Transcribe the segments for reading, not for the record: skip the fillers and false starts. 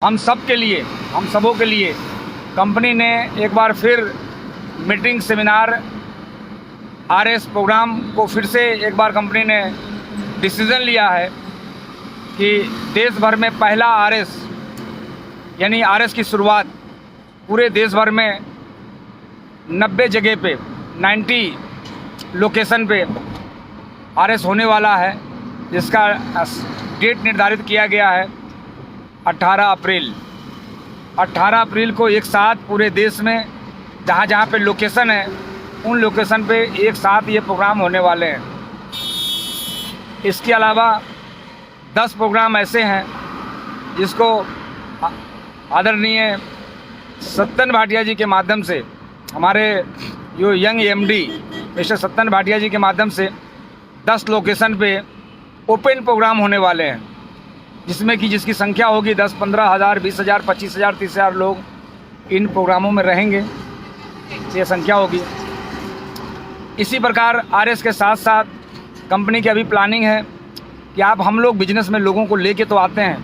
हम सबों के लिए कंपनी ने एक बार फिर मीटिंग सेमिनार आरएस प्रोग्राम को फिर से एक बार कंपनी ने डिसीज़न लिया है कि देश भर में पहला आरएस यानी आरएस की शुरुआत पूरे देश भर में 90 जगह पे 90 लोकेशन पे आरएस होने वाला है, जिसका डेट निर्धारित किया गया है 18 अप्रैल को एक साथ पूरे देश में जहाँ पे लोकेशन है उन लोकेशन पे एक साथ ये प्रोग्राम होने वाले हैं। इसके अलावा 10 प्रोग्राम ऐसे हैं जिसको आदरणीय सत्तन भाटिया जी के माध्यम से, हमारे जो यंग एमडी मिस्टर सत्तन भाटिया जी के माध्यम से 10 लोकेशन पे ओपन प्रोग्राम होने वाले हैं, जिसमें कि जिसकी संख्या होगी 10-15 हज़ार, 20 हज़ार, 25 हज़ार, 30 हज़ार लोग इन प्रोग्रामों में रहेंगे, ये संख्या होगी। इसी प्रकार आरएस के साथ साथ कंपनी की अभी प्लानिंग है कि हम लोग बिजनेस में लोगों को लेके तो आते हैं,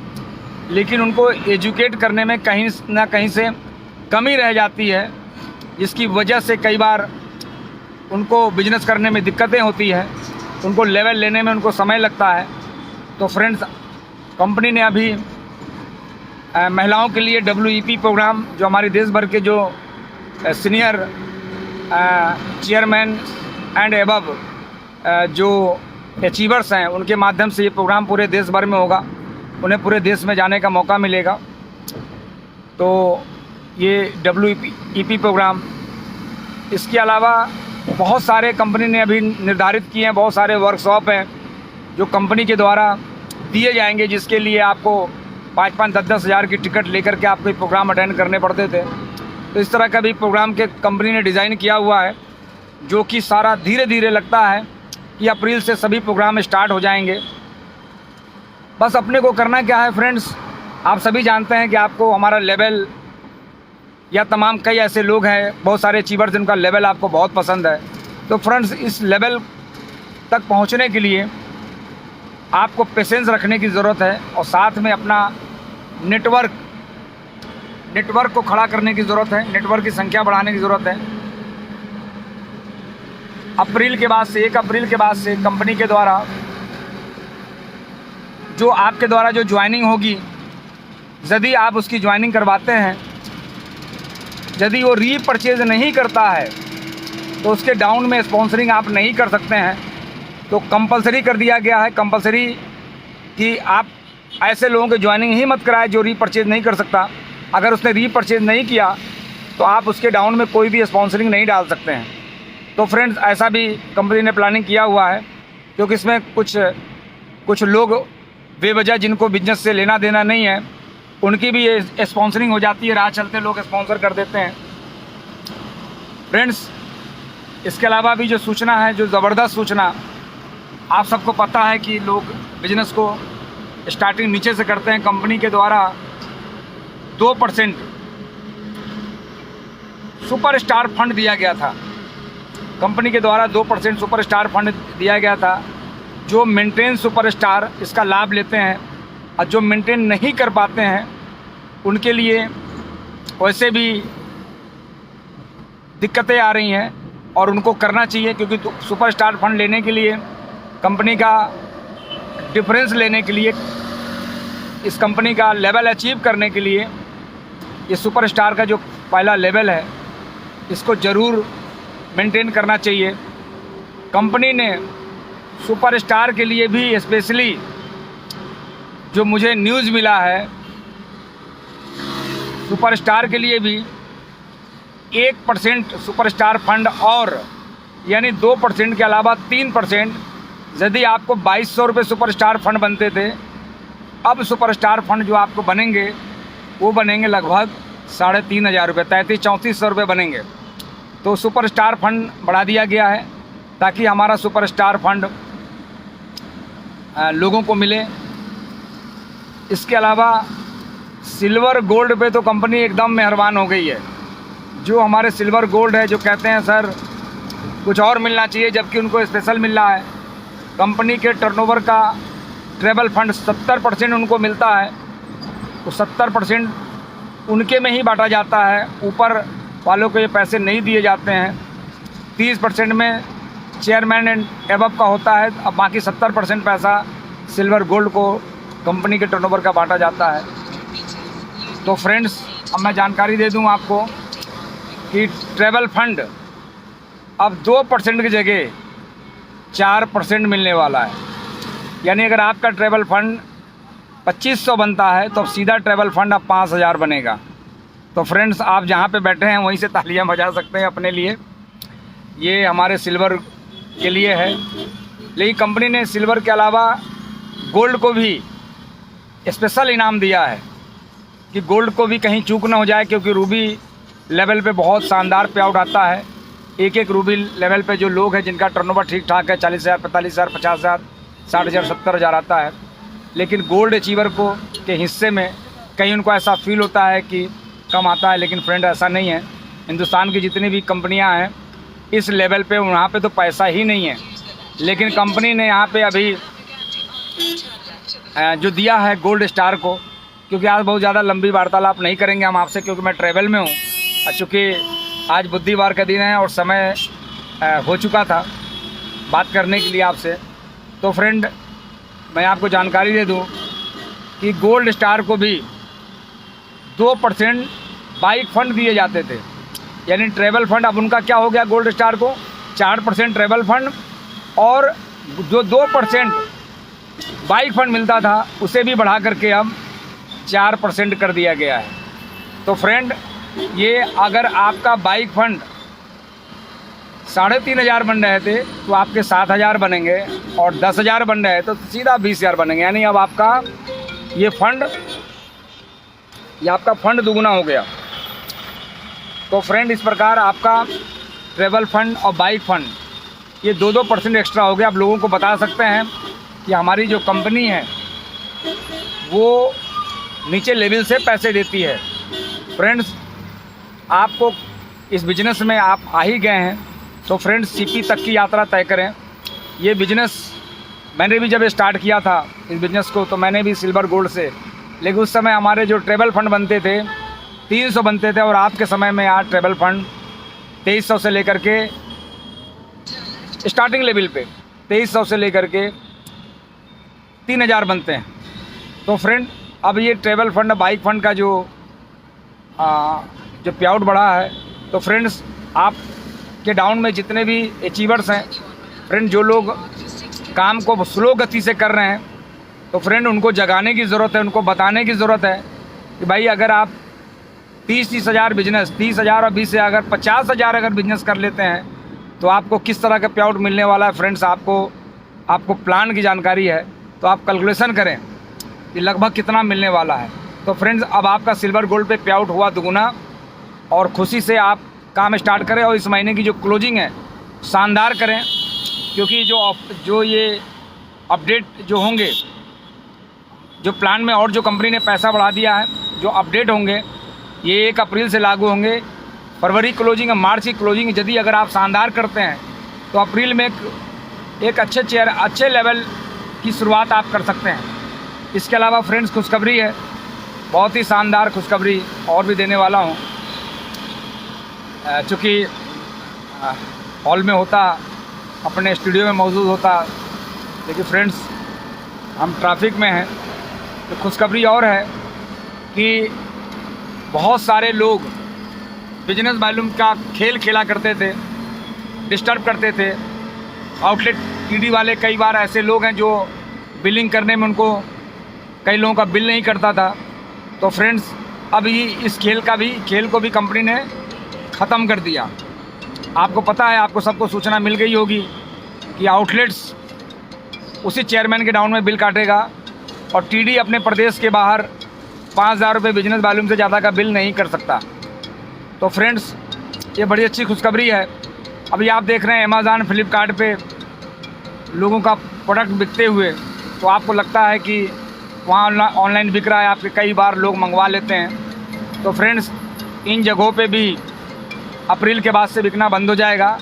लेकिन उनको एजुकेट करने में कहीं ना कहीं से कमी रह जाती है, जिसकी वजह से कई बार उनको बिजनेस करने में दिक्कतें होती हैं, उनको लेवल लेने में उनको समय लगता है। तो फ्रेंड्स, कंपनी ने अभी महिलाओं के लिए WEP प्रोग्राम, जो हमारे देश भर के जो सीनियर चेयरमैन एंड एबव जो अचीवर्स हैं, उनके माध्यम से ये प्रोग्राम पूरे देश भर में होगा, उन्हें पूरे देश में जाने का मौका मिलेगा। तो ये WEP प्रोग्राम, इसके अलावा बहुत सारे कंपनी ने अभी निर्धारित किए हैं, बहुत सारे वर्कशॉप हैं जो कंपनी के द्वारा दिए जाएंगे, जिसके लिए आपको 5-5, 10-10 हज़ार की टिकट लेकर के आपको प्रोग्राम अटेंड करने पड़ते थे। तो इस तरह का भी प्रोग्राम के कंपनी ने डिज़ाइन किया हुआ है, जो कि सारा धीरे धीरे लगता है कि अप्रैल से सभी प्रोग्राम स्टार्ट हो जाएंगे। बस अपने को करना क्या है फ्रेंड्स, आप सभी जानते हैं कि आपको हमारा लेवल या तमाम कई ऐसे लोग हैं, बहुत सारे अचीवर्स जिनका लेवल आपको बहुत पसंद है। तो फ्रेंड्स, इस लेवल तक पहुंचने के लिए आपको पेशेंस रखने की ज़रूरत है और साथ में अपना नेटवर्क को खड़ा करने की ज़रूरत है, नेटवर्क की संख्या बढ़ाने की ज़रूरत है। 1 अप्रैल के बाद से कंपनी के द्वारा जो आपके द्वारा जो ज्वाइनिंग होगी, यदि आप उसकी ज्वाइनिंग करवाते हैं, यदि वो रीपरचेज नहीं करता है तो उसके डाउन में स्पॉन्सरिंग आप नहीं कर सकते हैं। तो कंपलसरी कर दिया गया है, कंपलसरी कि आप ऐसे लोगों के ज्वाइनिंग ही मत कराएं जो रीपरचेज नहीं कर सकता। अगर उसने रीपरचेज नहीं किया तो आप उसके डाउन में कोई भी स्पॉन्सरिंग नहीं डाल सकते हैं। तो फ्रेंड्स, ऐसा भी कंपनी ने प्लानिंग किया हुआ है, क्योंकि इसमें कुछ लोग बेवजह जिनको बिजनेस से लेना देना नहीं है, उनकी भी ये स्पॉन्सरिंग हो जाती है, राह चलते लोग स्पॉन्सर कर देते हैं। फ्रेंड्स, इसके अलावा भी जो सूचना है, जो ज़बरदस्त सूचना, आप सबको पता है कि लोग बिजनेस को स्टार्टिंग नीचे से करते हैं। कंपनी के द्वारा 2% सुपर स्टार फंड दिया गया था, कंपनी के द्वारा 2% सुपर स्टार फंड दिया गया था। जो मेंटेन सुपर स्टार इसका लाभ लेते हैं और जो मेंटेन नहीं कर पाते हैं उनके लिए वैसे भी दिक्कतें आ रही हैं और उनको करना चाहिए, क्योंकि सुपर स्टार फंड लेने के लिए, कंपनी का डिफरेंस लेने के लिए, इस कंपनी का लेवल अचीव करने के लिए, ये सुपर स्टार का जो पहला लेवल है इसको ज़रूर मेंटेन करना चाहिए। कंपनी ने सुपर स्टार के लिए भी स्पेशली, जो मुझे न्यूज़ मिला है, सुपर स्टार के लिए भी 1% सुपर स्टार फंड, और यानी 2% के अलावा 3%, यदि आपको 2200 रुपये सुपर स्टार फंड बनते थे, अब सुपर स्टार फंड जो आपको बनेंगे वो बनेंगे लगभग 3500 रुपये, 3300-3400 रुपये बनेंगे। तो सुपर स्टार फंड बढ़ा दिया गया है ताकि हमारा सुपर स्टार फंड लोगों को मिले। इसके अलावा सिल्वर गोल्ड पे तो कंपनी एकदम मेहरबान हो गई है। जो हमारे सिल्वर गोल्ड है, जो कहते हैं सर कुछ और मिलना चाहिए, जबकि उनको स्पेशल मिल रहा है। कंपनी के टर्नओवर का ट्रैवल फंड 70% उनको मिलता है, तो 70% उनके में ही बांटा जाता है, ऊपर वालों को ये पैसे नहीं दिए जाते हैं। 30% में चेयरमैन एंड एबव का होता है, अब बाकी 70% पैसा सिल्वर गोल्ड को कंपनी के टर्नओवर का बांटा जाता है। तो फ्रेंड्स, अब मैं जानकारी दे दूं आपको कि ट्रैवल फंड अब 2% की जगह 4% मिलने वाला है। यानी अगर आपका ट्रैवल फंड 2500 बनता है तो अब सीधा ट्रैवल फंड अब 5000 बनेगा। तो फ्रेंड्स, आप जहाँ पे बैठे हैं वहीं से तालियां बजा सकते हैं अपने लिए। ये हमारे सिल्वर के लिए है, लेकिन कंपनी ने सिल्वर के अलावा गोल्ड को भी स्पेशल इनाम दिया है कि गोल्ड को भी कहीं चूक ना हो जाए, क्योंकि रूबी लेवल पे बहुत शानदार पे आउट आता है। एक रूबी लेवल पे जो लोग हैं जिनका टर्नओवर ठीक ठाक है, 40,000, 45,000, 50,000, 60,000, 70,000 आता है, लेकिन गोल्ड अचीवर को के हिस्से में कहीं उनको ऐसा फील होता है कि कम आता है। लेकिन फ्रेंड, ऐसा नहीं है। हिंदुस्तान की जितनी भी कंपनियां हैं इस लेवल पे, वहाँ पे तो पैसा ही नहीं है, लेकिन कंपनी ने यहाँ पे अभी जो दिया है गोल्ड स्टार को, क्योंकि आज बहुत ज़्यादा लंबी वार्तालाप नहीं करेंगे हम आपसे, क्योंकि मैं ट्रैवल में हूँ, चूँकि आज बुधवार का दिन है और समय हो चुका था बात करने के लिए आपसे। तो फ्रेंड, मैं आपको जानकारी दे दूं कि गोल्ड स्टार को भी 2% बाइक फंड दिए जाते थे। यानी ट्रैवल फंड अब उनका क्या हो गया, गोल्ड स्टार को 4% ट्रैवल फंड और जो 2% बाइक फंड मिलता था उसे भी बढ़ा करके अब 4% कर दिया गया है। तो फ्रेंड, ये अगर आपका बाइक फंड 3,500 बन रहे थे तो आपके 7,000 बनेंगे, और 10,000 बन रहे तो सीधा 20,000 बनेंगे। यानी अब आपका ये आपका फंड दुगुना हो गया। तो फ्रेंड, इस प्रकार आपका ट्रैवल फंड और बाइक फंड ये 2% एक्स्ट्रा हो गया। आप लोगों को बता सकते हैं कि हमारी जो कंपनी है वो नीचे लेवल से पैसे देती है। फ्रेंड्स, आपको इस बिज़नेस में आप आ ही गए हैं तो फ्रेंड्स, सीपी तक की यात्रा तय करें। ये बिज़नेस मैंने भी जब स्टार्ट किया था इस बिज़नेस को, तो मैंने भी सिल्वर गोल्ड से, लेकिन उस समय हमारे जो ट्रैवल फंड बनते थे 300 बनते थे, और आज के समय में आज ट्रैवल फंड 2300 से लेकर के स्टार्टिंग लेवल पे 2300 से लेकर के 3,000 बनते हैं। तो फ्रेंड, अब ये ट्रैवल फंड बाइक फंड का जो पे आउट बढ़ा है, तो फ्रेंड्स, आप के डाउन में जितने भी अचीवर्स हैं फ्रेंड, जो लोग काम को स्लो गति से कर रहे हैं, तो फ्रेंड उनको जगाने की ज़रूरत है, उनको बताने की ज़रूरत है कि भाई अगर आप 30 हज़ार बिजनेस, 30,000 और 20,000 अगर 50,000 अगर बिजनेस कर लेते हैं तो आपको किस तरह का पे आउट मिलने वाला है। फ्रेंड्स, आपको प्लान की जानकारी है तो आप कैलकुलेशन करें कि लगभग कितना मिलने वाला है। तो फ्रेंड्स, अब आपका सिल्वर गोल्ड पे आउट हुआ दुगुना, और खुशी से आप काम स्टार्ट करें और इस महीने की जो क्लोजिंग है शानदार करें, क्योंकि जो ये अपडेट जो होंगे, जो प्लान में और जो कंपनी ने पैसा बढ़ा दिया है, जो अपडेट होंगे ये 1 अप्रैल से लागू होंगे। फरवरी क्लोजिंग है, मार्च की क्लोजिंग यदि अगर आप शानदार करते हैं तो अप्रैल में एक अच्छे लेवल की शुरुआत आप कर सकते हैं। इसके अलावा फ्रेंड्स, खुशखबरी है, बहुत ही शानदार खुशखबरी और भी देने वाला हूँ। चूँकि हॉल में होता, अपने स्टूडियो में मौजूद होता, लेकिन फ्रेंड्स हम ट्रैफिक में हैं। तो खुशखबरी और है कि बहुत सारे लोग बिजनेस वॉल्यूम का खेल खेला करते थे, डिस्टर्ब करते थे। आउटलेट टीडी वाले कई बार ऐसे लोग हैं जो बिलिंग करने में उनको कई लोगों का बिल नहीं करता था। तो फ्रेंड्स, अभी इस खेल को भी कंपनी ने ख़त्म कर दिया। आपको पता है, आपको सबको सूचना मिल गई होगी कि आउटलेट्स उसी चेयरमैन के डाउन में बिल काटेगा, और टीडी अपने प्रदेश के बाहर 5,000 रुपये बिजनेस वॉल्यूम से ज़्यादा का बिल नहीं कर सकता। तो फ्रेंड्स, ये बड़ी अच्छी खुशखबरी है। अभी आप देख रहे हैं अमेज़ॉन, फ्लिपकार्ट पे लोगों का प्रोडक्ट बिकते हुए, तो आपको लगता है कि वहाँ ऑनलाइन बिक रहा है, आपके कई बार लोग मंगवा लेते हैं। तो फ्रेंड्स, इन जगहों पे भी अप्रैल के बाद से बिकना बंद हो जाएगा।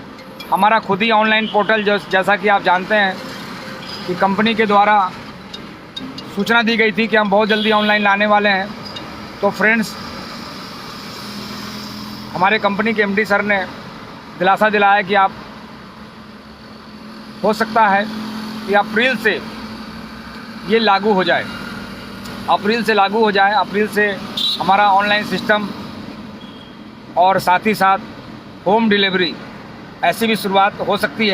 हमारा खुद ही ऑनलाइन पोर्टल, जैसा कि आप जानते हैं कि कंपनी के द्वारा सूचना दी गई थी कि हम बहुत जल्दी ऑनलाइन लाने वाले हैं, तो फ्रेंड्स, हमारे कंपनी के एमडी सर ने दिलासा दिलाया कि आप, हो सकता है कि अप्रैल से ये लागू हो जाए, अप्रैल से लागू हो जाए। अप्रैल से हमारा ऑनलाइन सिस्टम और साथ ही साथ होम डिलीवरी ऐसी भी शुरुआत हो सकती है।